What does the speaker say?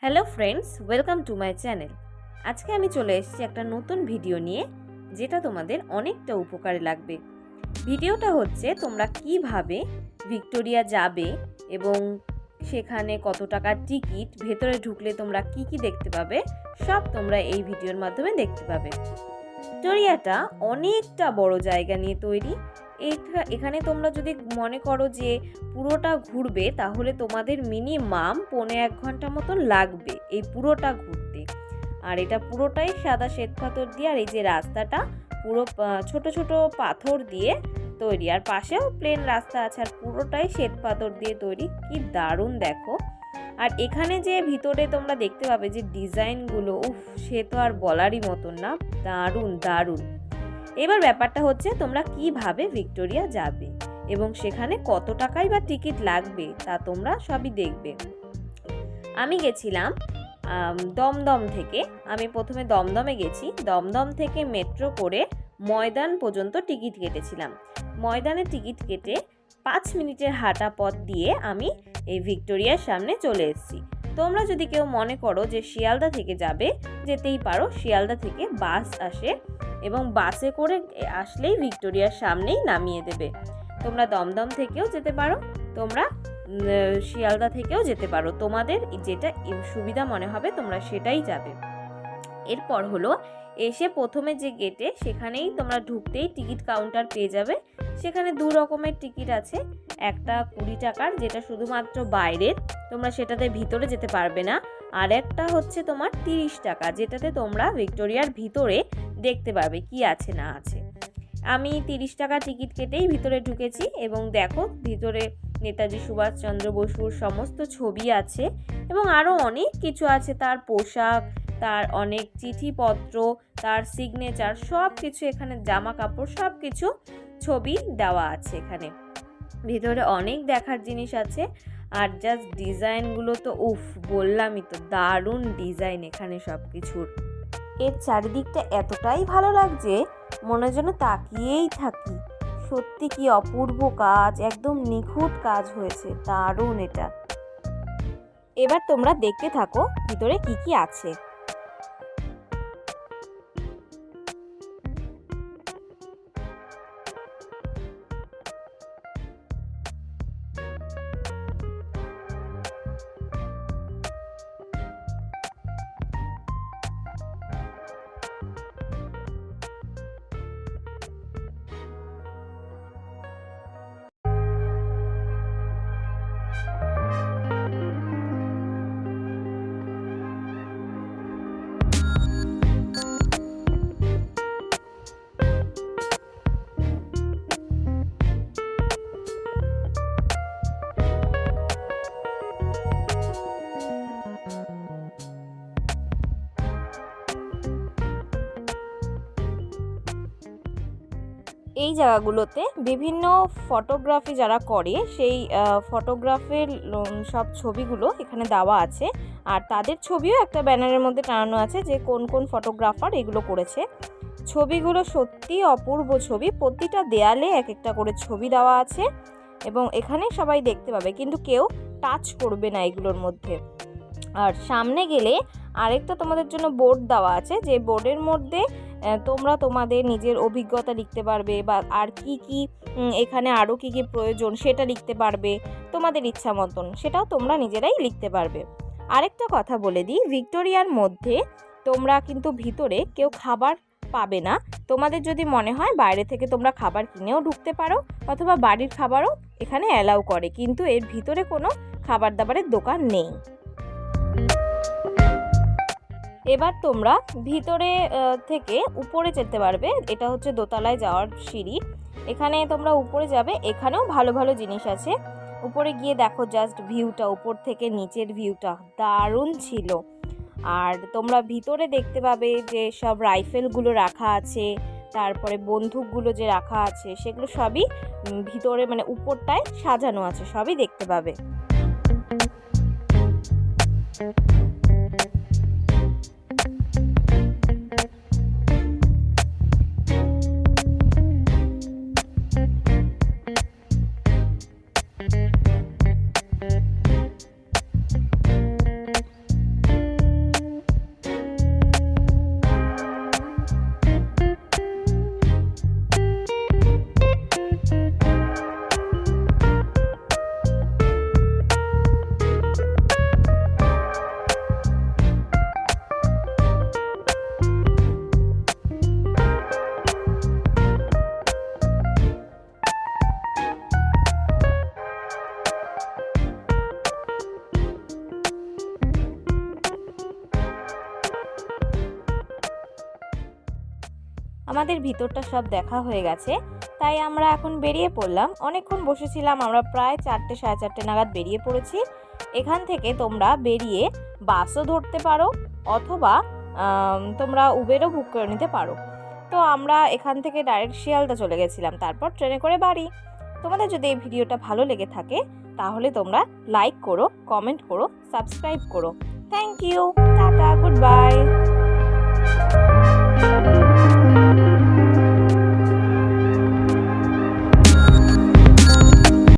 Hello friends, welcome to my channel. আজকে আমি চলে এসেছি একটা নতুন ভিডিও নিয়ে, যেটা তোমাদের অনেকটা উপকারে লাগবে। ভিডিওটা হচ্ছে তোমরা কিভাবে ভিক্টোরিয়া যাবে এবং সেখানে কত টাকার টিকিট, ভেতরে ঢুকলে তোমরা কি কি দেখতে পাবে, সব তোমরা এই ভিডিওর মাধ্যমে দেখতে পাবে। ভিক্টোরিয়াটা অনেকটা বড় জায়গা নিয়ে তৈরি। এখানে তোমরা যদি মনে করো যে পুরোটা ঘুরবে, তাহলে তোমাদের মিনিমাম 1.5 ঘন্টা মতন লাগবে এই পুরোটা ঘুরতে। আর এটা পুরোটাই সাদা শ্বেত পাথর দিয়ে, আর এই যে রাস্তাটা পুরো ছোট ছোট পাথর দিয়ে তৈরি, আর পাশেও প্লেন রাস্তা আছে, আর পুরোটাই শ্বেত পাথর দিয়ে তৈরি। কি দারুণ দেখো! আর এখানে যে ভিতরে তোমরা দেখতে পাবে যে ডিজাইনগুলো, সে তো আর বলারই মতন না, দারুণ দারুণ। এবার ব্যাপারটা হচ্ছে তোমরা কিভাবে ভিক্টোরিয়া যাবে এবং সেখানে কত টাকাই বা টিকিট লাগবে তা তোমরা সবই দেখবে। আমি গেছিলাম দমদম থেকে। আমি প্রথমে দমদমে গেছি, দমদম থেকে মেট্রো করে ময়দান পর্যন্ত টিকিট কেটেছিলাম। ময়দানে টিকিট কেটে 5 মিনিটের হাঁটা পথ দিয়ে আমি এই ভিক্টোরিয়ার সামনে চলে এসেছি। তোমরা যদি কেউ মনে করো যে শিয়ালদা থেকে যাবে, যেতেই পারো। শিয়ালদা থেকে বাস আসে এবং বাসে করে আসলেই ভিক্টোরিয়ার সামনেই নামিয়ে দেবে। তোমরা দমদম থেকেও যেতে পারো, তোমরা শিয়ালদা থেকেও যেতে পারো, তোমাদের যেটা সুবিধা মনে হবে তোমরা সেটাই যাবে। এরপর হলো এসে প্রথমে যে গেটে, সেখানেই তোমরা ঢুকতেই টিকিট কাউন্টার পেয়ে যাবে। সেখানে 2 রকমের টিকিট আছে, একটা 20 টাকার, যেটা শুধুমাত্র বাইরের, তোমরা সেটাতে ভিতরে যেতে পারবে না। আর একটা হচ্ছে তোমার 30 টাকা, যেটাতে তোমরা ভিক্টোরিয়ার ভিতরে দেখতে পারবে কি আছে না আছে। আমি 30 টাকা টিকিট কেটেই ভিতরে ঢুকেছি এবং দেখো ভিতরে নেতাজি সুভাষচন্দ্র বসুর সমস্ত ছবি আছে এবং আরও অনেক কিছু আছে, তার পোশাক, তার অনেক চিঠিপত্র, তার সিগনেচার, সব কিছু এখানে, জামা কাপড়, সব কিছু ছবি দেওয়া আছে এখানে। ভিতরে অনেক দেখার জিনিস আছে। আর জাস্ট ডিজাইনগুলো তো বললামই তো, দারুণ ডিজাইন এখানে সব কিছুর। এর চারিদিকটা এতটাই ভালো লাগছে, মনে যেন তাকিয়েই থাকি। সত্যি কি অপূর্ব কাজ, একদম নিখুঁত কাজ হয়েছে, দারুণ এটা। এবার তোমরা দেখতে থাকো ভিতরে কি কি আছে। এই জায়গাগুলোতে বিভিন্ন ফটোগ্রাফি যারা করে, সেই ফটোগ্রাফের সব ছবিগুলো এখানে দেওয়া আছে। আর তাদের ছবিও একটা ব্যানারের মধ্যে টানানো আছে, যে কোন কোন ফটোগ্রাফার এগুলো করেছে। ছবিগুলো সত্যি অপূর্ব ছবি, প্রতিটা দেয়ালে এক একটা করে ছবি দেওয়া আছে এবং এখানে সবাই দেখতে পাবে, কিন্তু কেউ টাচ করবে না এগুলোর মধ্যে। আর সামনে গেলে আরেকটা তোমাদের জন্য বোর্ড দেওয়া আছে, যে বোর্ডের মধ্যে তোমরা তোমাদের নিজের অভিজ্ঞতা লিখতে পারবে, বা আর কি কি এখানে আরও কি কি প্রয়োজন সেটা লিখতে পারবে, তোমাদের ইচ্ছা মতন সেটাও তোমরা নিজেরাই লিখতে পারবে। আরেকটা কথা বলে দিই, ভিক্টোরিয়ার মধ্যে তোমরা কিন্তু ভিতরে কেউ খাবার পাবে না। তোমাদের যদি মনে হয় বাইরে থেকে তোমরা খাবার কিনেও ঢুকতে পারো, অথবা বাড়ির খাবারও এখানে অ্যালাউ করে, কিন্তু এর ভিতরে কোনো খাবার দাবারের দোকান নেই। এবার তোমরা ভিতরে থেকে উপরে যেতে পারবে। এটা হচ্ছে দোতলায় যাওয়ার সিঁড়ি। এখানে তোমরা উপরে যাবে, এখানেও ভালো ভালো জিনিস আছে। উপরে গিয়ে দেখো জাস্ট ভিউটা, উপর থেকে নিচের ভিউটা দারুণ ছিল। আর তোমরা ভিতরে দেখতে পাবে যে সব রাইফেলগুলো রাখা আছে, তারপরে বন্দুকগুলো যে রাখা আছে, সেগুলো সবই ভিতরে মানে উপরটায় সাজানো আছে, সবই দেখতে পাবে। আমাদের ভিতরটা সব দেখা হয়ে গেছে, তাই আমরা এখন বেরিয়ে পড়লাম। অনেকক্ষণ বসেছিলাম, আমরা প্রায় 4টে সাড়ে 4টে নাগাদ বেরিয়ে পড়েছি। এখান থেকে তোমরা বেরিয়ে বাসও ধরতে পারো অথবা তোমরা উবেরও বুক করে নিতে পারো। তো আমরা এখান থেকে ডাইরেক্ট শিয়ালদা চলে গেছিলাম, তারপর ট্রেনে করে বাড়ি। তোমাদের যদি এই ভিডিওটা ভালো লেগে থাকে তাহলে তোমরা লাইক করো, কমেন্ট করো, সাবস্ক্রাইব করো। Thank you, tata, good by.